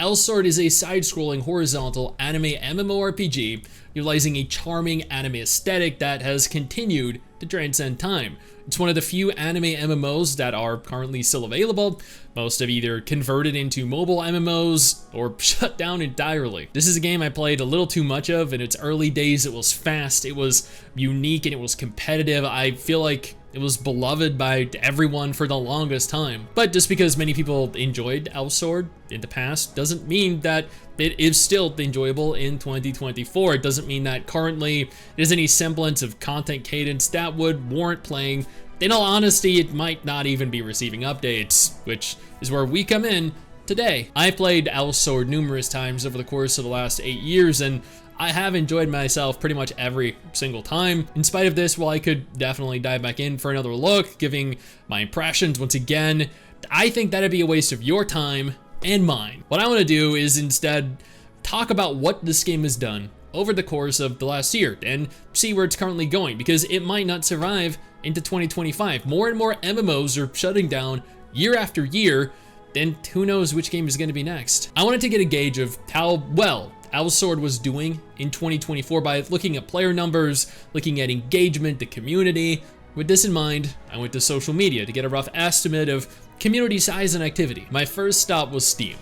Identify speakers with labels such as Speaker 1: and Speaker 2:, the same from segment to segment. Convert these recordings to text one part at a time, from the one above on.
Speaker 1: Elsword is a side-scrolling horizontal anime MMORPG utilizing a charming anime aesthetic that has continued to transcend time. It's one of the few anime MMOs that are currently still available. Most have either converted into mobile MMOs or shut down entirely. This is a game I played a little too much of. In its early days, it was fast, it was unique, and it was competitive. I feel like it was beloved by everyone for the longest time. But just because many people enjoyed Elsword in the past doesn't mean that it is still enjoyable in 2024. It doesn't mean that currently there's any semblance of content cadence that would warrant playing. In all honesty, it might not even be receiving updates, which is where we come in today. I played Elsword numerous times over the course of the last 8 years, and I have enjoyed myself pretty much every single time. In spite of this, while I could definitely dive back in for another look, giving my impressions once again, I think that'd be a waste of your time and mine. What I want to do is instead talk about what this game has done over the course of the last year and see where it's currently going, because it might not survive into 2025. More and more MMOs are shutting down year after year, and who knows which game is going to be next. I wanted to get a gauge of how well Elsword was doing in 2024 by looking at player numbers, looking at engagement, the community. With this in mind, I went to social media to get a rough estimate of community size and activity. My first stop was Steam.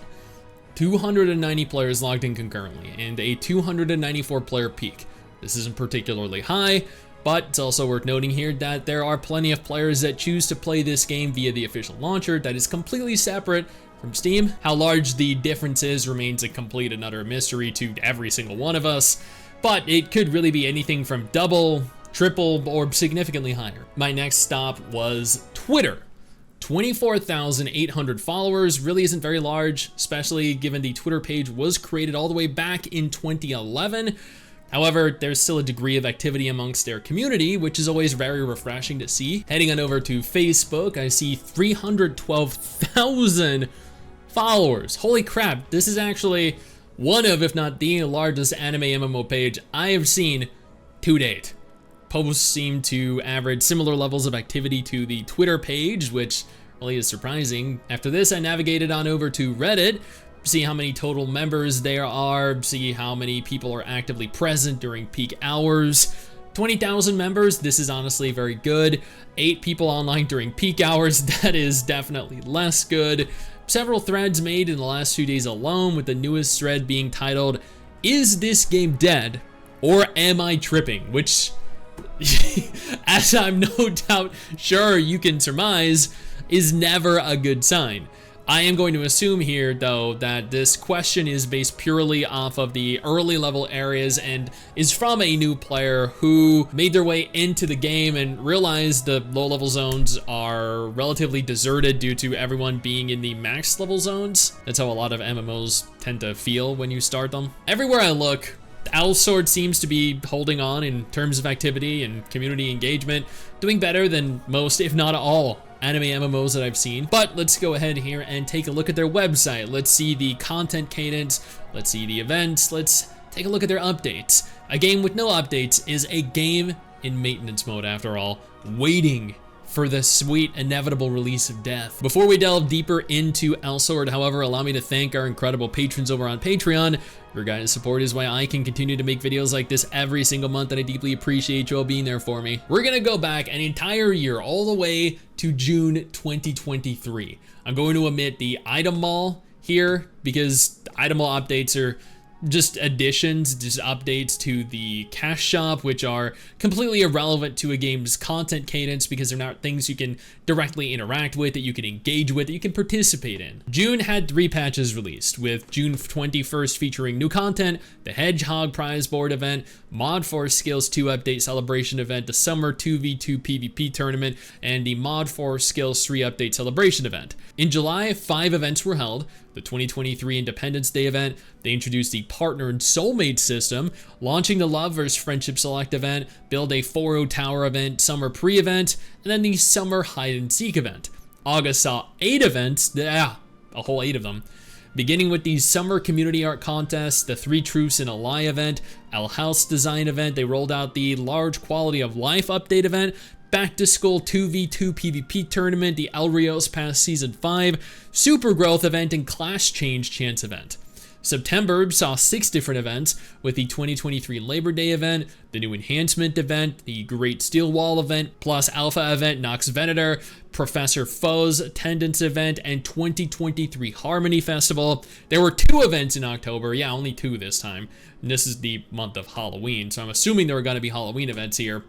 Speaker 1: 290 players logged in concurrently and a 294 player peak. This isn't particularly high, but it's also worth noting here that there are plenty of players that choose to play this game via the official launcher that is completely separate from Steam. How large the difference is remains a complete and utter mystery to every single one of us, but it could really be anything from double, triple, or significantly higher. My next stop was Twitter. 24,800 followers really isn't very large, especially given the Twitter page was created all the way back in 2011. However, there's still a degree of activity amongst their community, which is always very refreshing to see. Heading on over to Facebook, I see 312,000 followers. Holy crap, this is actually one of, if not the largest anime MMO page I have seen to date. Posts seem to average similar levels of activity to the Twitter page, which really is surprising. After this, I navigated on over to Reddit, see how many total members there are, see how many people are actively present during peak hours. 20,000 members, this is honestly very good. 8 people online during peak hours, that is definitely less good. Several threads made in the last 2 days alone, with the newest thread being titled, "Is this game dead or am I tripping?" Which, as I'm no doubt sure you can surmise, is never a good sign. I am going to assume here, though, that this question is based purely off of the early level areas and is from a new player who made their way into the game and realized the low level zones are relatively deserted due to everyone being in the max level zones. That's how a lot of MMOs tend to feel when you start them. Everywhere I look, Elsword seems to be holding on in terms of activity and community engagement, doing better than most, if not all, anime MMOs that I've seen. But let's go ahead here and take a look at their website. Let's see the content cadence, let's see the events, let's take a look at their updates. A game with no updates is a game in maintenance mode after all, waiting for the sweet inevitable release of death. Before we delve deeper into Elsword, however, allow me to thank our incredible patrons over on Patreon. Your guys' support is why I can continue to make videos like this every single month, and I deeply appreciate you all being there for me. We're gonna go back an entire year, all the way to June 2023. I'm going to omit the item mall here because item mall updates are just additions, just updates to the cash shop, which are completely irrelevant to a game's content cadence because they're not things you can directly interact with, that you can engage with, that you can participate in. June had 3 patches released, with June 21st featuring new content, the Hedgehog prize board event, Mod Force Skills 2 update celebration event, the Summer 2v2 PvP tournament, and the Mod Force Skills 3 update celebration event. In July, 5 events were held. The 2023 Independence Day event, they introduced the Partner and Soulmate system, launching the Love vs. Friendship Select event, Build a 4-0 Tower event, Summer Pre-event, and then the Summer Hide and Seek event. August saw 8 events, a whole 8 of them, beginning with the Summer Community Art Contest, the 3 Truths in a Lie event, El House Design event. They rolled out the Large Quality of Life update event, Back to School 2v2 PvP tournament, the El Rios Pass Season 5, Super Growth event, and Class Change Chance event. September saw 6 different events, with the 2023 Labor Day event, the new enhancement event, the Great Steel Wall event, plus Alpha event Nox Venator, Professor Foe's attendance event, and 2023 Harmony Festival. There were 2 events in October, yeah, only 2 this time. And this is the month of Halloween, so I'm assuming there are going to be Halloween events here.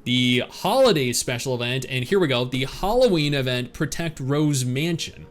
Speaker 1: The holiday special event, and here we go, the Halloween event, Protect Rose Mansion.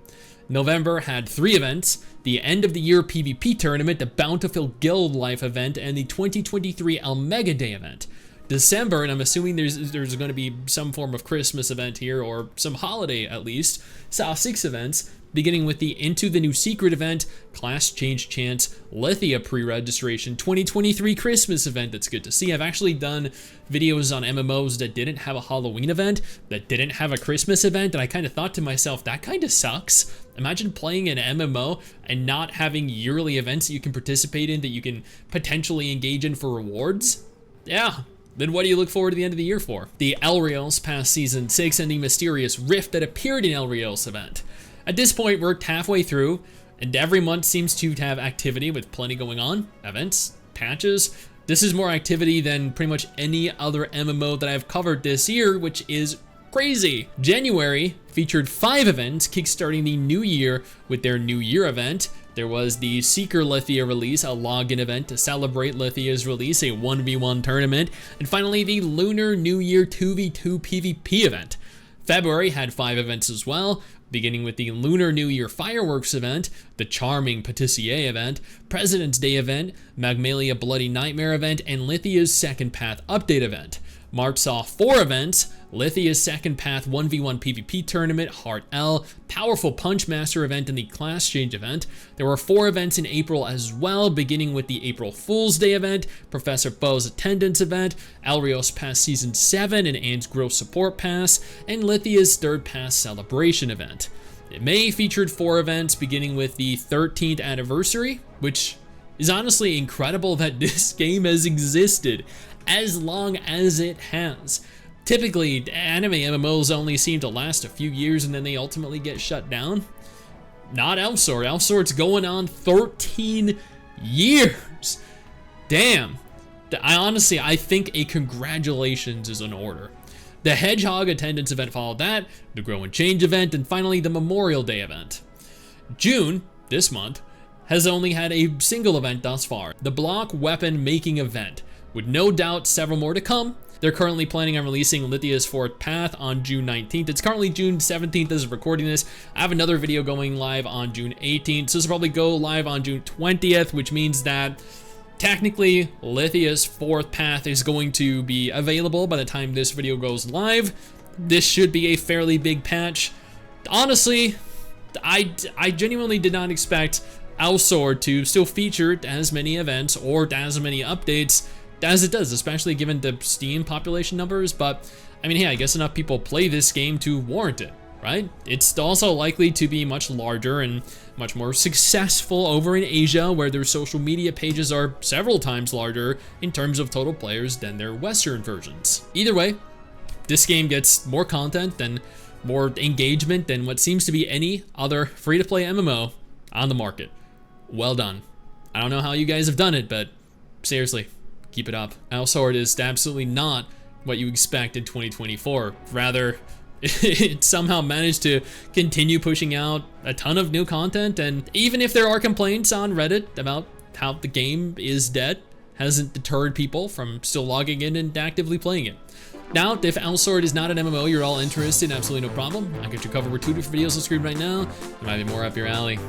Speaker 1: November had 3 events, the end of the year PvP tournament, the Bountiful Guild Life event, and the 2023 Omega Day event. December, and I'm assuming there's going to be some form of Christmas event here, or some holiday at least, saw 6 events, beginning with the Into the New Secret event, Class Change Chance, Lithia pre-registration, 2023 Christmas event. That's good to see. I've actually done videos on MMOs that didn't have a Halloween event, that didn't have a Christmas event, and I kind of thought to myself, that kind of sucks. Imagine playing an MMO and not having yearly events that you can participate in, that you can potentially engage in for rewards. Yeah. Then what do you look forward to the end of the year for? The Elrios past Season 6 and the mysterious rift that appeared in Elrios event. At this point, we're halfway through, and every month seems to have activity with plenty going on. Events, patches. This is more activity than pretty much any other MMO that I've covered this year, which is crazy. January featured 5 events, kickstarting the new year with their New Year event. There was the Seeker Lithia release, a login event to celebrate Lithia's release, a 1v1 tournament, and finally the Lunar New Year 2v2 PvP event. February had 5 events as well, beginning with the Lunar New Year Fireworks event, the Charming Patissier event, President's Day event, Magmalia Bloody Nightmare event, and Lithia's Second Path Update event. March saw 4 events, Lithia's Second Path 1v1 PvP tournament, Heart L, Powerful Punchmaster event, and the Class Change event. There were 4 events in April as well, beginning with the April Fool's Day event, Professor Foe's attendance event, Elrios Pass Season 7 and Anne's Growth Support Pass, and Lithia's Third Pass Celebration event. May featured 4 events, beginning with the 13th anniversary, which is honestly incredible that this game has existed as long as it has. Typically, anime MMOs only seem to last a few years and then they ultimately get shut down. Not Elsword. Elsword's going on 13 years. Damn. I think a congratulations is in order. The Hedgehog attendance event followed that, the Grow and Change event, and finally the Memorial Day event. June, this month, has only had a single event thus far, the Block Weapon Making event, with no doubt several more to come. They're currently planning on releasing Lithia's Fourth Path on June 19th. It's currently June 17th as of recording this. I have another video going live on June 18th, so this will probably go live on June 20th, which means that technically Lithia's Fourth Path is going to be available by the time this video goes live. This should be a fairly big patch. Honestly, I genuinely did not expect Elsword to still feature as many events or as many updates as it does, especially given the Steam population numbers. But I mean, hey, I guess enough people play this game to warrant it, right? It's also likely to be much larger and much more successful over in Asia, where their social media pages are several times larger in terms of total players than their Western versions. Either way, this game gets more content and more engagement than what seems to be any other free-to-play MMO on the market. Well done. I don't know how you guys have done it, but seriously, keep it up. Elsword is absolutely not what you expect in 2024. Rather, it somehow managed to continue pushing out a ton of new content, and even if there are complaints on Reddit about how the game is dead, hasn't deterred people from still logging in and actively playing it. Now, if Elsword is not an MMO you're all interested in, absolutely no problem. I got you covered with 2 different videos on the screen right now. There might be more up your alley.